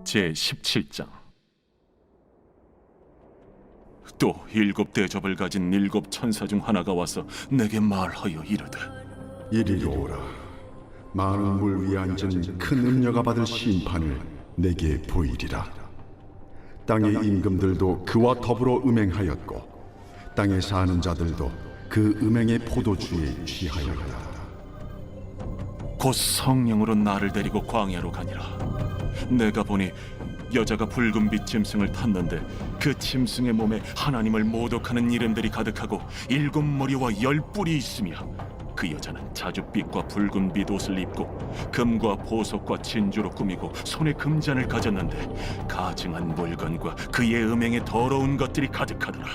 제17장. 또 7대접을 가진 7천사 중 하나가 와서 내게 말하여 이르되, 이리로 오라. 많은 물 위에 앉은 큰 음녀가 받을 심판을 내게 보이리라. 땅의 임금들도 그와 더불어 음행하였고 땅에 사는 자들도 그 음행의 포도주에 취하였다. 곧 성령으로 나를 데리고 광야로 가니라. 내가 보니 여자가 붉은빛 짐승을 탔는데 그 짐승의 몸에 하나님을 모독하는 이름들이 가득하고 7머리와 10뿔이 있으며, 그 여자는 자줏빛과 붉은빛 옷을 입고 금과 보석과 진주로 꾸미고 손에 금잔을 가졌는데 가증한 물건과 그의 음행에 더러운 것들이 가득하더라.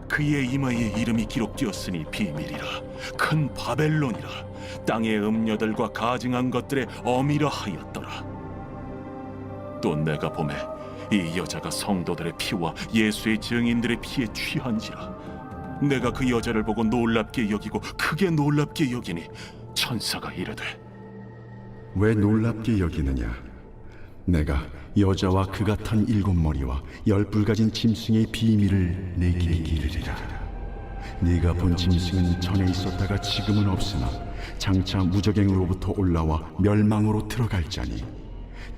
그의 이마에 이름이 기록되었으니 비밀이라, 큰 바벨론이라, 땅의 음녀들과 가증한 것들의 어미라 하였더라. 또 내가 보매 이 여자가 성도들의 피와 예수의 증인들의 피에 취한지라. 내가 그 여자를 보고 놀랍게 여기고 크게 놀랍게 여기니 천사가 이르되, 왜 놀랍게 여기느냐? 내가 여자와 그가 탄 7머리와 10뿔 가진 짐승의 비밀을 내게 이르리라. 네가 본 짐승은 전에 있었다가 지금은 없으나 장차 무적행으로부터 올라와 멸망으로 들어갈 자니,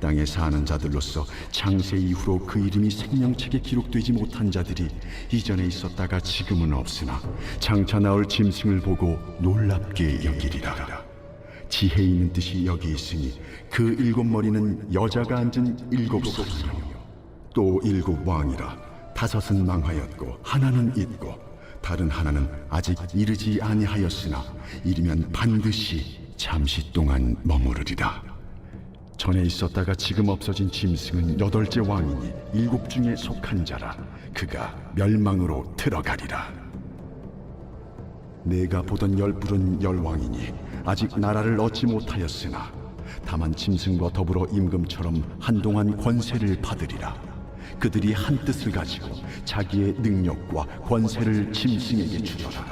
땅에 사는 자들로서 창세 이후로 그 이름이 생명책에 기록되지 못한 자들이 이전에 있었다가 지금은 없으나 장차 나올 짐승을 보고 놀랍게 여기리라. 지혜 있는 뜻이 여기 있으니 그 7머리는 여자가 앉은 7사람이요 또 7왕이라. 5은 망하였고 하나는 있고 다른 하나는 아직 이르지 아니하였으나 이르면 반드시 잠시 동안 머무르리라. 전에 있었다가 지금 없어진 짐승은 8째 왕이니 7 중에 속한 자라. 그가 멸망으로 들어가리라. 내가 보던 10뿔은 10왕이니 아직 나라를 얻지 못하였으나 다만 짐승과 더불어 임금처럼 한동안 권세를 받으리라. 그들이 한 뜻을 가지고 자기의 능력과 권세를 짐승에게 주더라.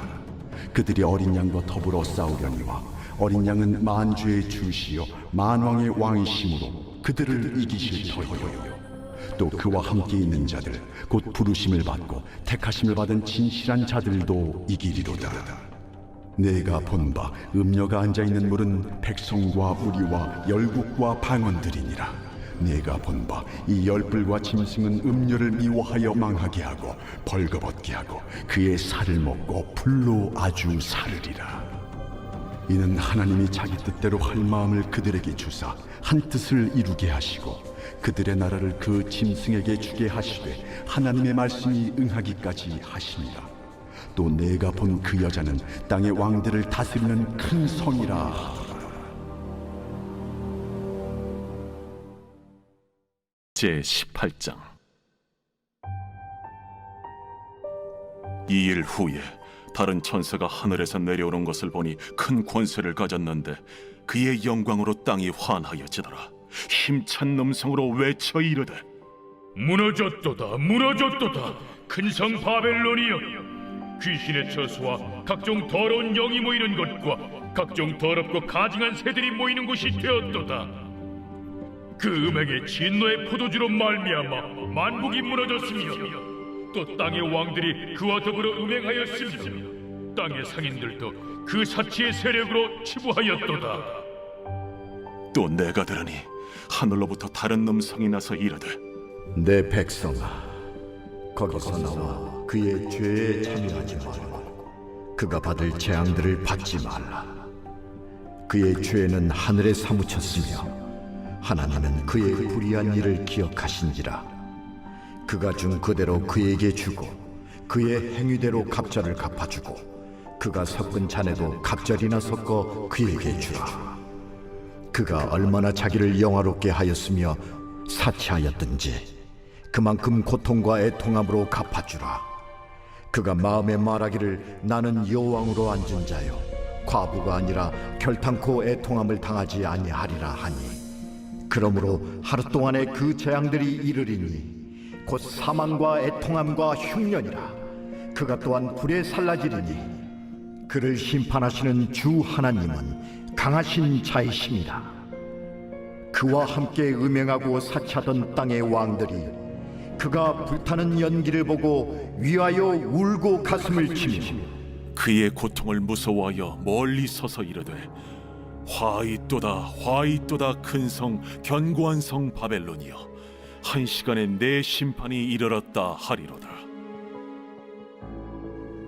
그들이 어린 양과 더불어 싸우려니와 어린 양은 만주의 주시요 만왕의 왕이심으로 그들을 이기실 터이요. 또 그와 함께 있는 자들 곧 부르심을 받고 택하심을 받은 진실한 자들도 이기리로다. 내가 본 바 음녀가 앉아있는 물은 백성과 무리와 열국과 방언들이니라. 내가 본 바 이 10뿔과 짐승은 음녀를 미워하여 망하게 하고 벌거벗게 하고 그의 살을 먹고 불로 아주 사르리라. 이는 하나님이 자기 뜻대로 할 마음을 그들에게 주사 한 뜻을 이루게 하시고 그들의 나라를 그 짐승에게 주게 하시되 하나님의 말씀이 응하기까지 하시니라. 또 내가 본 그 여자는 땅의 왕들을 다스리는 큰 성이라 하더라. 제18장. 이 일 후에 다른 천사가 하늘에서 내려오는 것을 보니 큰 권세를 가졌는데 그의 영광으로 땅이 환하여지더라. 힘찬 음성으로 외쳐 이르되, 무너졌도다, 무너졌도다, 큰 성 바벨론이여. 귀신의 처소와 각종 더러운 영이 모이는 곳과 각종 더럽고 가증한 새들이 모이는 곳이 되었도다. 그 음행의 진노의 포도주로 말미암아 만국이 무너졌으며 또 땅의 왕들이 그와 더불어 음행하였으며 땅의 상인들도 그 사치의 세력으로 치부하였도다. 또 내가 들으니 하늘로부터 다른 음성이 나서 이르되, 내 백성아, 거기서 나와 그의 죄에 참여하지 말고 그가 받을 재앙들을 받지 말라. 그의 죄는 하늘에 사무쳤으며 하나님은 그의 불의한 일을 기억하신지라. 그가 준 그대로 그에게 주고 그의 행위대로 갑절을 갚아주고 그가 섞은 잔에도 갑절이나 섞어 그에게 주라. 그가 얼마나 자기를 영화롭게 하였으며 사치하였든지 그만큼 고통과 애통함으로 갚아주라. 그가 마음에 말하기를 나는 여왕으로 앉은 자요 과부가 아니라 결탄코 애통함을 당하지 아니하리라 하니, 그러므로 하루 동안에 그 재앙들이 이르리니 곧 사망과 애통함과 흉년이라. 그가 또한 불에 살라지리니 그를 심판하시는 주 하나님은 강하신 자이심이라. 그와 함께 음행하고 사치하던 땅의 왕들이 그가 불타는 연기를 보고 위하여 울고 가슴을 치며 그의 고통을 무서워하여 멀리 서서 이르되 화이또다 화이또다 큰 성 견고한 성 바벨론이여 한 시간에 내 심판이 이르렀다 하리로다.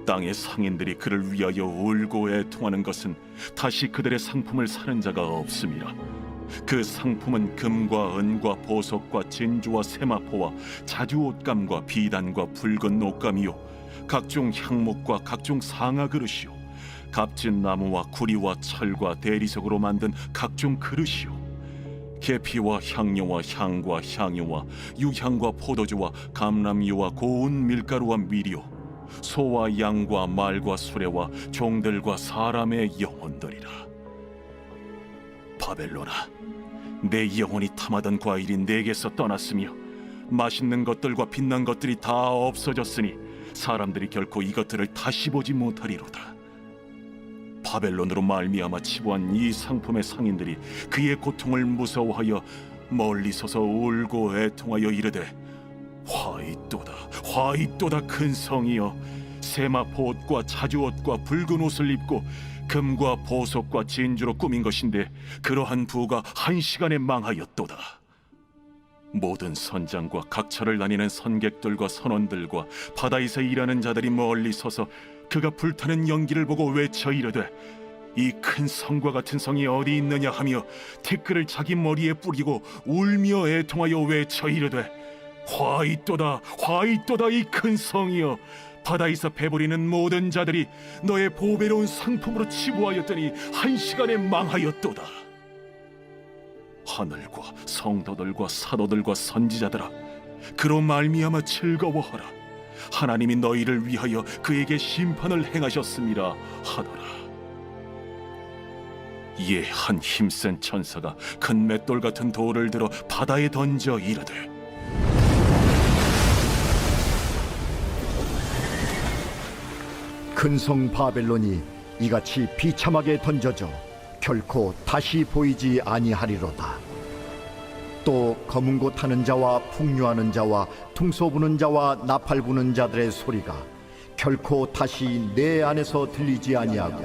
땅의 상인들이 그를 위하여 울고 애통하는 것은 다시 그들의 상품을 사는 자가 없음이라. 그 상품은 금과 은과 보석과 진주와 세마포와 자주 옷감과 비단과 붉은 옷감이요 각종 향목과 각종 상아 그릇이요 값진 나무와 구리와 철과 대리석으로 만든 각종 그릇이요 계피와 향료와 향과 향유와 유향과 포도주와 감람유와 고운 밀가루와 밀이요 소와 양과 말과 수레와 종들과 사람의 영혼들이라. 바벨론아, 내 영혼이 탐하던 과일이 내게서 떠났으며 맛있는 것들과 빛난 것들이 다 없어졌으니 사람들이 결코 이것들을 다시 보지 못하리로다. 바벨론으로 말미암아 치부한 이 상품의 상인들이 그의 고통을 무서워하여 멀리 서서 울고 애통하여 이르되 화이또다 화이또다 큰 성이여 세마포 옷과 자주 옷과 붉은 옷을 입고 금과 보석과 진주로 꾸민 것인데 그러한 부가 한 시간에 망하였도다. 모든 선장과 각처를 다니는 선객들과 선원들과 바다에서 일하는 자들이 멀리 서서 그가 불타는 연기를 보고 외쳐 이르되 이 큰 성과 같은 성이 어디 있느냐 하며 티끌을 자기 머리에 뿌리고 울며 애통하여 외쳐 이르되 화이또다 화이또다 이 큰 성이여 바다에서 배부리는 모든 자들이 너의 보배로운 상품으로 치부하였더니 한 시간에 망하였도다. 하늘과 성도들과 사도들과 선지자들아 그로 말미암아 즐거워하라. 하나님이 너희를 위하여 그에게 심판을 행하셨음이라 하더라. 이에 한 힘센 천사가 큰 맷돌 같은 돌을 들어 바다에 던져 이르되 큰 성 바벨론이 이같이 비참하게 던져져 결코 다시 보이지 아니하리로다. 또 검은 고 타는 자와 풍류하는 자와 퉁소 부는 자와 나팔 부는 자들의 소리가 결코 다시 내 안에서 들리지 아니하고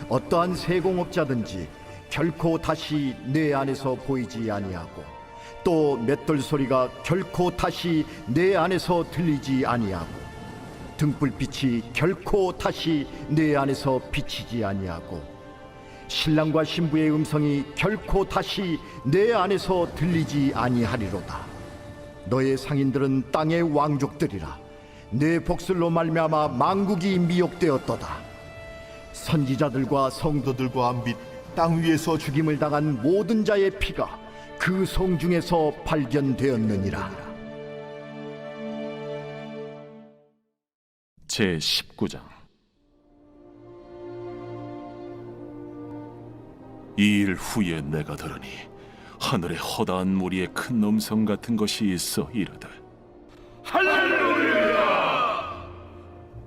어떠한 세공업자든지 결코 다시 내 안에서 보이지 아니하고 또 맷돌 소리가 결코 다시 내 안에서 들리지 아니하고 등불빛이 결코 다시 내 안에서 비치지 아니하고 신랑과 신부의 음성이 결코 다시 내 안에서 들리지 아니하리로다. 너의 상인들은 땅의 왕족들이라. 내 복술로 말미암아 만국이 미혹되었도다. 선지자들과 성도들과 및 땅 위에서 죽임을 당한 모든 자의 피가 그 성 중에서 발견되었느니라. 제19장. 이 일 후에 내가 들으니 하늘에 허다한 무리의 큰 음성 같은 것이 있어 이르되 할렐루야!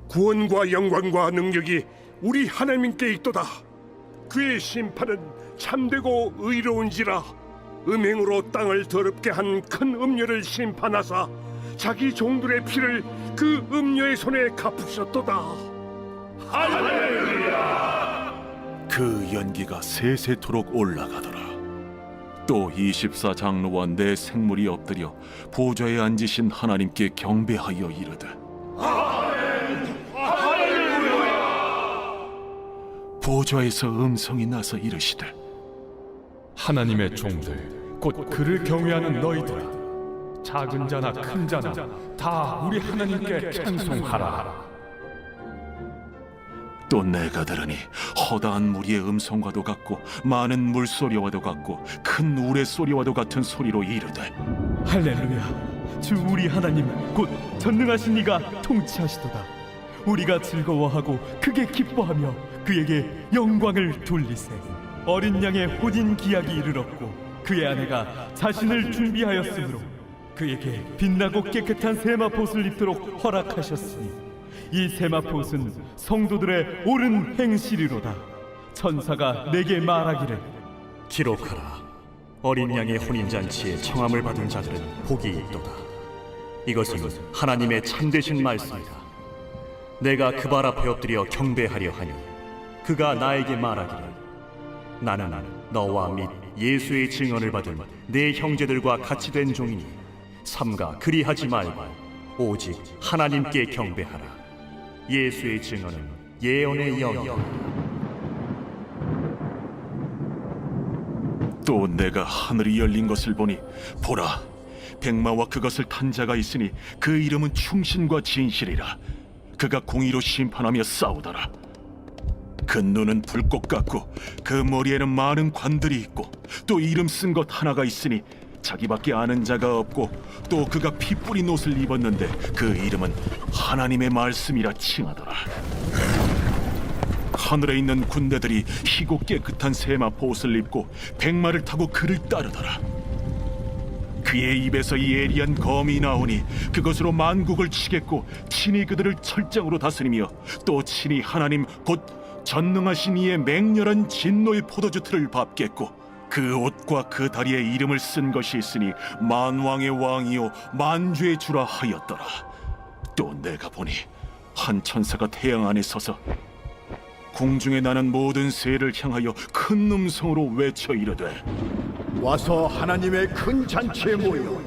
구원과 영광과 능력이 우리 하나님께 있도다. 그의 심판은 참되고 의로운지라. 음행으로 땅을 더럽게 한 큰 음녀를 심판하사 자기 종들의 피를 그 음녀의 손에 갚으셨도다. 할렐루야! 그 연기가 세세토록 올라가더라. 또 24장로와 내 생물이 엎드려 보좌에 앉으신 하나님께 경배하여 이르되 보좌에서 음성이 나서 이르시되 하나님의 종들 곧 그를 경외하는 너희들아 작은 자나 큰 자나 다 우리 하나님께 찬송하라. 또 내가 들으니 허다한 무리의 음성과도 같고 많은 물소리와도 같고 큰 우레소리와도 같은 소리로 이르되 할렐루야. 주 우리 하나님 곧 전능하신 이가 통치하시도다. 우리가 즐거워하고 크게 기뻐하며 그에게 영광을 돌리세. 어린 양의 혼인 기약이 이르렀고 그의 아내가 자신을 준비하였으므로 그에게 빛나고 깨끗한 세마포옷을 입도록 허락하셨으니 이 세마포옷은 성도들의 옳은 행실이로다. 천사가 내게 말하기를 기록하라. 어린 양의 혼인잔치에 청함을 받은 자들은 복이 있도다. 이것은 하나님의 참되신 말씀이다. 내가 그 발 앞에 엎드려 경배하려 하니 그가 나에게 말하기를 나는 너와 및 예수의 증언을 받은 내 형제들과 같이 된 종이니 삼가 그리하지 말고 오직 하나님께 경배하라. 예수의 증언은 예언의 영이다. 또 내가 하늘이 열린 것을 보니 보라, 백마와 그것을 탄 자가 있으니 그 이름은 충신과 진실이라. 그가 공의로 심판하며 싸우더라. 그 눈은 불꽃 같고 그 머리에는 많은 관들이 있고 또 이름 쓴 것 하나가 있으니 자기밖에 아는 자가 없고 또 그가 피 뿌린 옷을 입었는데 그 이름은 하나님의 말씀이라 칭하더라. 하늘에 있는 군대들이 희고 깨끗한 세마포 옷을 입고 백마를 타고 그를 따르더라. 그의 입에서 예리한 검이 나오니 그것으로 만국을 치겠고 친히 그들을 철장으로 다스리며 또 친히 하나님 곧 전능하신 이의 맹렬한 진노의 포도주 틀을 밟겠고 그 옷과 그 다리에 이름을 쓴 것이 있으니 만왕의 왕이요 만주의 주라 하였더라. 또 내가 보니 한 천사가 태양 안에 서서 공중에 나는 모든 새를 향하여 큰 음성으로 외쳐 이르되 와서 하나님의 큰 잔치에 모여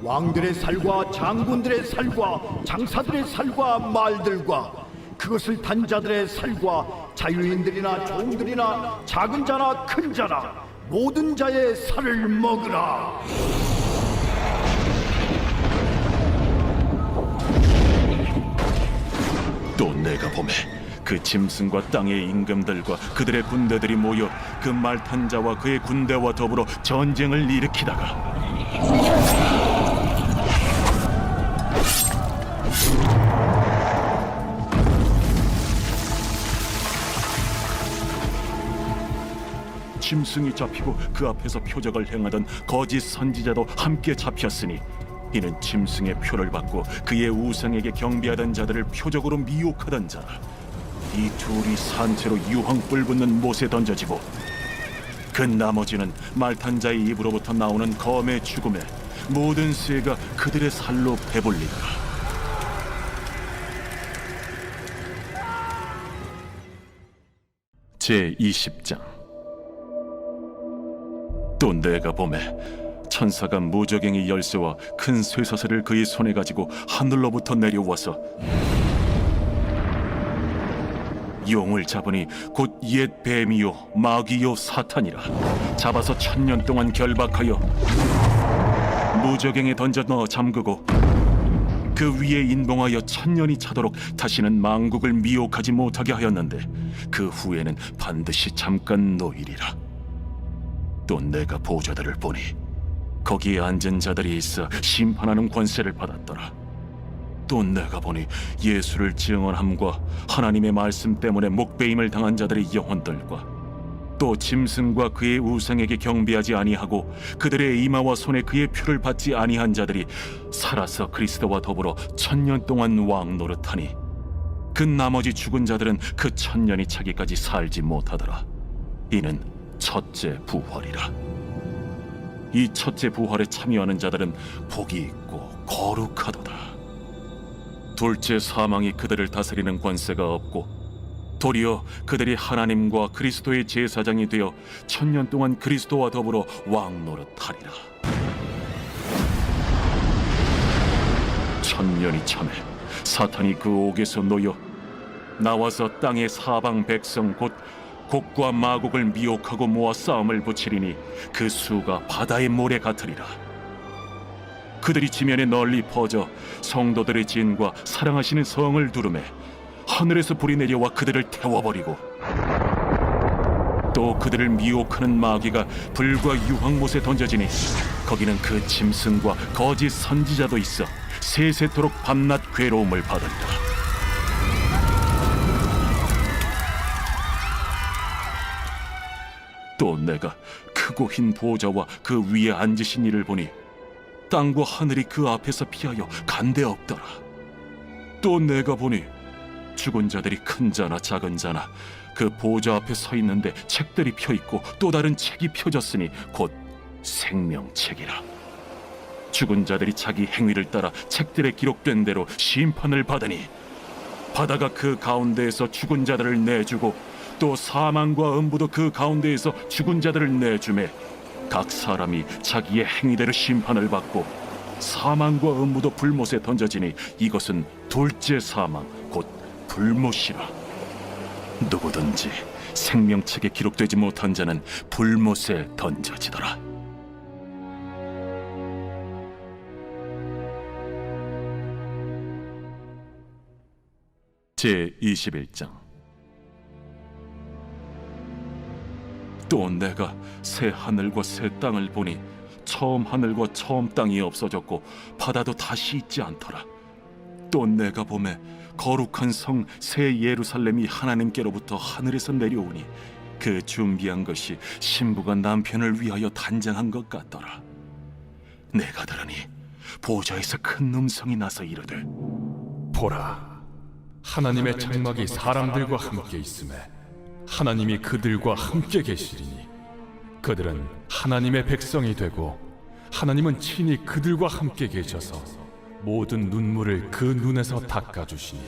왕들의 살과 장군들의 살과 장사들의 살과 말들과 그것을 단 자들의 살과 자유인들이나 종들이나 작은 자나 큰 자나 모든 자의 살을 먹으라. 또 내가 보매 그 짐승과 땅의 임금들과 그들의 군대들이 모여 그 말 탄 자와 그의 군대와 더불어 전쟁을 일으키다가 짐승이 잡히고 그 앞에서 표적을 행하던 거짓 선지자도 함께 잡혔으니 이는 짐승의 표를 받고 그의 우상에게 경배하던 자들을 표적으로 미혹하던 자라. 이 둘이 산채로 유황불 붙는 못에 던져지고 그 나머지는 말탄 자의 입으로부터 나오는 검의 죽음에 모든 새가 그들의 살로 배불리더라. 제20장. 또 내가 보매 천사가 무저갱이 열쇠와 큰 쇠사슬을 그의 손에 가지고 하늘로부터 내려와서 용을 잡으니 곧 옛 뱀이요 마귀요 사탄이라. 잡아서 1000년 동안 결박하여 무저갱에 던져 넣어 잠그고 그 위에 인봉하여 1000년이 차도록 다시는 만국을 미혹하지 못하게 하였는데 그 후에는 반드시 잠깐 노이리라. 또 내가 보좌들을 보니 거기에 앉은 자들이 있어 심판하는 권세를 받았더라. 또 내가 보니 예수를 증언함과 하나님의 말씀 때문에 목배임을 당한 자들의 영혼들과 또 짐승과 그의 우상에게 경배하지 아니하고 그들의 이마와 손에 그의 표를 받지 아니한 자들이 살아서 그리스도와 더불어 1000년 동안 왕 노릇하니 그 나머지 죽은 자들은 그 1000년이 차기까지 살지 못하더라. 이는 첫째 부활이라. 이 첫째 부활에 참여하는 자들은 복이 있고 거룩하도다. 둘째 사망이 그들을 다스리는 권세가 없고 도리어 그들이 하나님과 그리스도의 제사장이 되어 1000년 동안 그리스도와 더불어 왕 노릇하리라. 1000년이 참에 사탄이 그 옥에서 놓여 나와서 땅의 사방 백성 곧 곡과 마곡을 미혹하고 모아 싸움을 붙이리니 그 수가 바다의 모래 같으리라. 그들이 지면에 널리 퍼져 성도들의 진과 사랑하시는 성을 두르매 하늘에서 불이 내려와 그들을 태워버리고 또 그들을 미혹하는 마귀가 불과 유황못에 던져지니 거기는 그 짐승과 거짓 선지자도 있어 세세토록 밤낮 괴로움을 받으리라. 또 내가 크고 흰 보좌와 그 위에 앉으신 이를 보니 땅과 하늘이 그 앞에서 피하여 간데 없더라. 또 내가 보니 죽은 자들이 큰 자나 작은 자나 그 보좌 앞에 서 있는데 책들이 펴 있고 또 다른 책이 펴졌으니 곧 생명책이라. 죽은 자들이 자기 행위를 따라 책들에 기록된 대로 심판을 받으니 바다가 그 가운데에서 죽은 자들을 내주고 또 사망과 음부도 그 가운데에서 죽은 자들을 내주매 각 사람이 자기의 행위대로 심판을 받고 사망과 음부도 불못에 던져지니 이것은 둘째 사망 곧 불못이라. 누구든지 생명책에 기록되지 못한 자는 불못에 던져지더라. 제21장. 또 내가 새 하늘과 새 땅을 보니 처음 하늘과 처음 땅이 없어졌고 바다도 다시 있지 않더라. 또 내가 보매 거룩한 성 새 예루살렘이 하나님께로부터 하늘에서 내려오니 그 준비한 것이 신부가 남편을 위하여 단장한 것 같더라. 내가 들으니 보좌에서 큰 음성이 나서 이르되, 보라, 하나님의 장막이 사람들과 함께 있음에 하나님이 그들과 함께 계시리니 그들은 하나님의 백성이 되고 하나님은 친히 그들과 함께 계셔서 모든 눈물을 그 눈에서 닦아주시니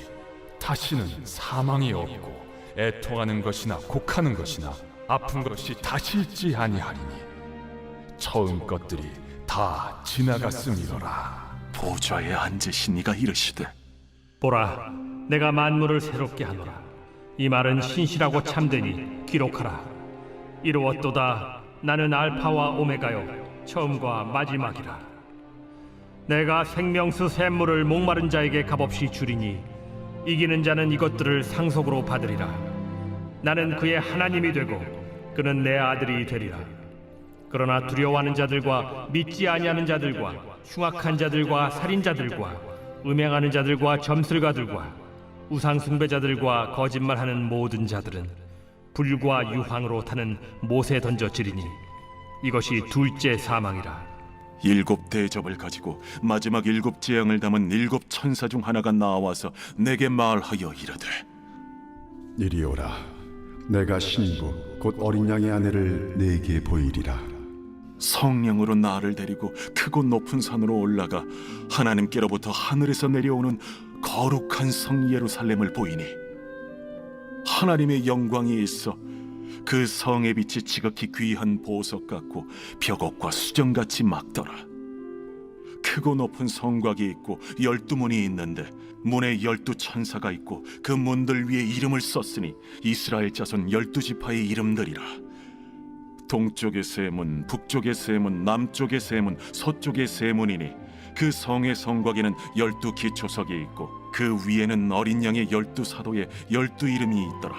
다시는 사망이 없고 애통하는 것이나 곡하는 것이나 아픈 것이 다시 있지 아니하리니 처음 것들이 다 지나갔음이로라. 보좌에 앉으신 이가 이르시되, 보라, 내가 만물을 새롭게 하노라. 이 말은 신실하고 참되니 기록하라. 이루었도다. 나는 알파와 오메가요 처음과 마지막이라. 내가 생명수 샘물을 목마른 자에게 값없이 주리니 이기는 자는 이것들을 상속으로 받으리라. 나는 그의 하나님이 되고 그는 내 아들이 되리라. 그러나 두려워하는 자들과 믿지 아니하는 자들과 흉악한 자들과 살인자들과 음행하는 자들과 점술가들과 우상 숭배자들과 거짓말하는 모든 자들은 불과 유황으로 타는 못에 던져지리니 이것이 둘째 사망이라. 일곱 대접을 가지고 마지막 일곱 재앙을 담은 일곱 천사 중 하나가 나와서 내게 말하여 이르되, 이리 오라. 내가 신부 곧 어린 양의 아내를 네게 보이리라. 성령으로 나를 데리고 크고 높은 산으로 올라가 하나님께로부터 하늘에서 내려오는 거룩한 성 예루살렘을 보이니 하나님의 영광이 있어 그 성의 빛이 지극히 귀한 보석 같고 벽옥과 수정같이 막더라. 크고 높은 성곽이 있고 12문이 있는데 문에 12천사가 있고 그 문들 위에 이름을 썼으니 이스라엘 자손 12지파의 이름들이라. 동쪽의 세 문, 북쪽의 세 문, 남쪽의 세 문, 서쪽의 세 문이니 그 성의 성곽에는 12기초석이 있고 그 위에는 어린 양의 12사도의 12이름이 있더라.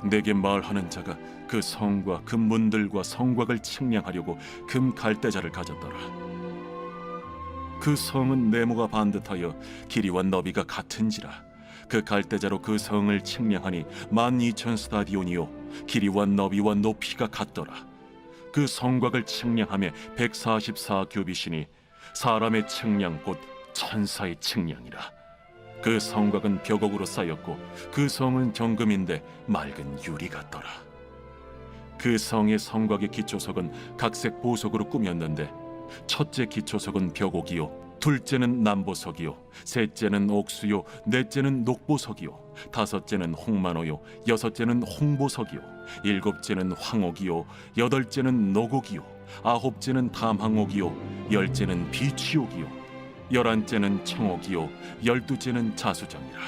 내게 말하는 자가 그 성과 그 문들과 성곽을 측량하려고 금 갈대자를 가졌더라. 그 성은 네모가 반듯하여 길이와 너비가 같은지라. 그 갈대자로 그 성을 측량하니 12,000스타디온이요 길이와 너비와 높이가 같더라. 그 성곽을 측량하며 144규빗이니 사람의 측량 곧 천사의 측량이라. 그 성곽은 벽옥으로 쌓였고 그 성은 정금인데 맑은 유리 같더라. 그 성의 성곽의 기초석은 각색 보석으로 꾸몄는데 첫째 기초석은 벽옥이요 둘째는 남보석이요 셋째는 옥수요 넷째는 녹보석이요 다섯째는 홍만호요 여섯째는 홍보석이요 일곱째는 황옥이요 여덟째는 노곡이요 아홉째는 담항옥이요 열째는 비취옥이요 열한째는 청옥이요 열두째는 자수정이라.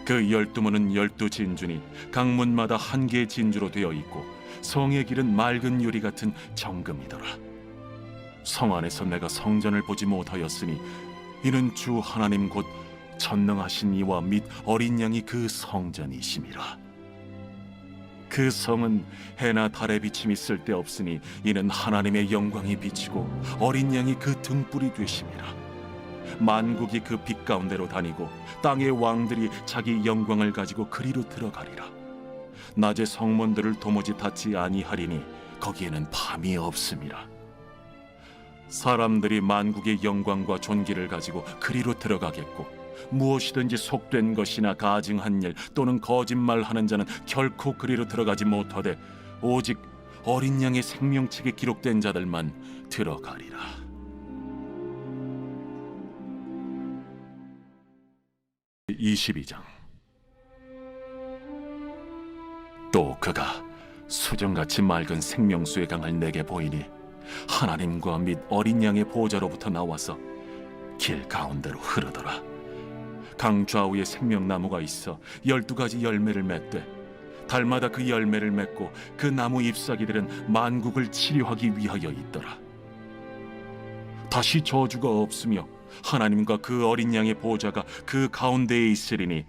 그 12문은 12진주니 각 문마다 한 개의 진주로 되어 있고 성의 길은 맑은 유리 같은 정금이더라. 성 안에서 내가 성전을 보지 못하였으니 이는 주 하나님 곧 전능하신 이와 및 어린 양이 그 성전이심이라. 그 성은 해나 달의 비침이 쓸데없으니 이는 하나님의 영광이 비치고 어린 양이 그 등불이 되심이라. 만국이 그 빛 가운데로 다니고 땅의 왕들이 자기 영광을 가지고 그리로 들어가리라. 낮에 성문들을 도무지 닫지 아니하리니 거기에는 밤이 없음이라. 사람들이 만국의 영광과 존귀를 가지고 그리로 들어가겠고 무엇이든지 속된 것이나 가증한 일 또는 거짓말하는 자는 결코 그리로 들어가지 못하되 오직 어린 양의 생명책에 기록된 자들만 들어가리라. (22장) 또 그가 수정같이 맑은 생명수의 강을 내게 보이니 하나님과 및 어린 양의 보좌로부터 나와서 길 가운데로 흐르더라. 강 좌우에 생명나무가 있어 12가지 열매를 맺되 달마다 그 열매를 맺고 그 나무 잎사귀들은 만국을 치료하기 위하여 있더라. 다시 저주가 없으며 하나님과 그 어린 양의 보좌가 그 가운데에 있으리니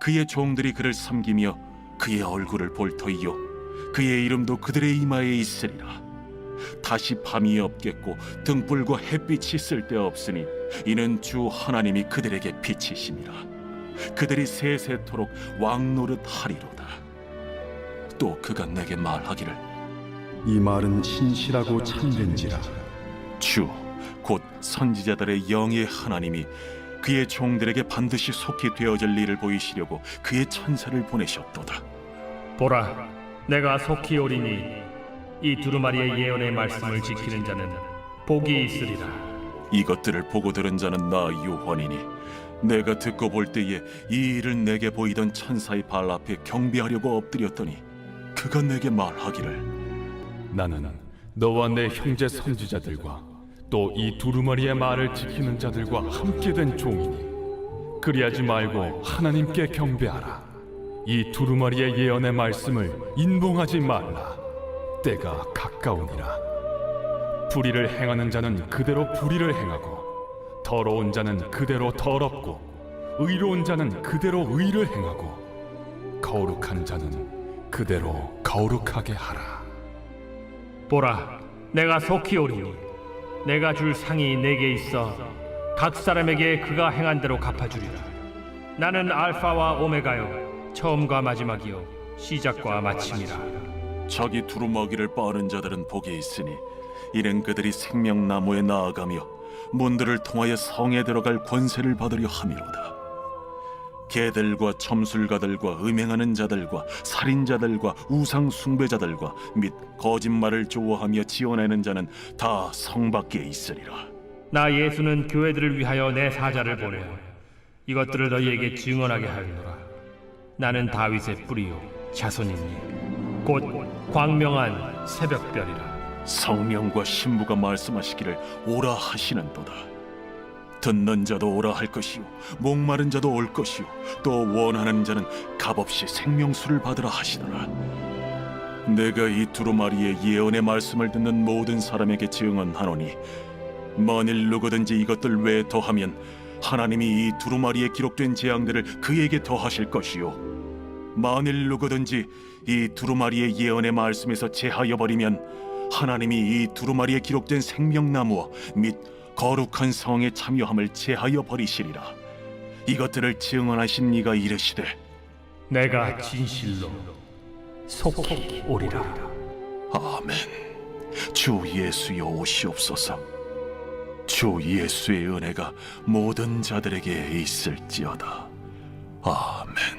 그의 종들이 그를 섬기며 그의 얼굴을 볼 터이요 그의 이름도 그들의 이마에 있으리라. 다시 밤이 없겠고 등불과 햇빛이 쓸데없으니 이는 주 하나님이 그들에게 빛이심이라. 그들이 세세토록 왕노릇 하리로다. 또 그가 내게 말하기를 이 말은 신실하고 참된지라. 주 곧 선지자들의 영의 하나님이 그의 종들에게 반드시 속히 되어질 일을 보이시려고 그의 천사를 보내셨도다. 보라, 내가 속히 오리니 이 두루마리의 예언의 말씀을 지키는 자는 복이 있으리라. 이것들을 보고 들은 자는 나 요한이니 내가 듣고 볼 때에 이 일을 내게 보이던 천사의 발 앞에 경배하려고 엎드렸더니 그가 내게 말하기를 나는 너와 내 형제 선지자들과 또 이 두루마리의 말을 지키는 자들과 함께 된 종이니 그리하지 말고 하나님께 경배하라. 이 두루마리의 예언의 말씀을 인봉하지 말라. 때가 가까우니라. 불의를 행하는 자는 그대로 불의를 행하고 더러운 자는 그대로 더럽고 의로운 자는 그대로 의를 행하고 거룩한 자는 그대로 거룩하게 하라. 보라, 내가 속히 오리니 내가 줄 상이 내게 있어 각 사람에게 그가 행한 대로 갚아주리라. 나는 알파와 오메가요 처음과 마지막이요 시작과 마침이라. 자기 두루마기를 빠는 자들은 복이 있으니 이는 그들이 생명나무에 나아가며 문들을 통하여 성에 들어갈 권세를 받으려 함이로다. 개들과 점술가들과 음행하는 자들과 살인자들과 우상 숭배자들과 및 거짓말을 좋아하며 지어내는 자는 다 성 밖에 있으리라. 나 예수는 교회들을 위하여 내 사자를 보내어 이것들을 너희에게 증언하게 하리노라. 나는 다윗의 뿌리요 자손이니 곧 광명한 새벽별이라. 성령과 신부가 말씀하시기를 오라 하시는도다. 듣는 자도 오라 할 것이요 목마른 자도 올 것이요 또 원하는 자는 값없이 생명수를 받으라 하시더라. 내가 이 두루마리의 예언의 말씀을 듣는 모든 사람에게 증언하노니 만일 누구든지 이것들 외에 더하면 하나님이 이 두루마리에 기록된 재앙들을 그에게 더하실 것이요 만일 누구든지 이 두루마리의 예언의 말씀에서 제하여 버리면 하나님이 이 두루마리에 기록된 생명나무와 및 거룩한 성에 참여함을 제하여 버리시리라. 이것들을 증언하신 이가 이르시되 내가 진실로 속히 오리라. 아멘. 주 예수여 오시옵소서. 주 예수의 은혜가 모든 자들에게 있을지어다. 아멘.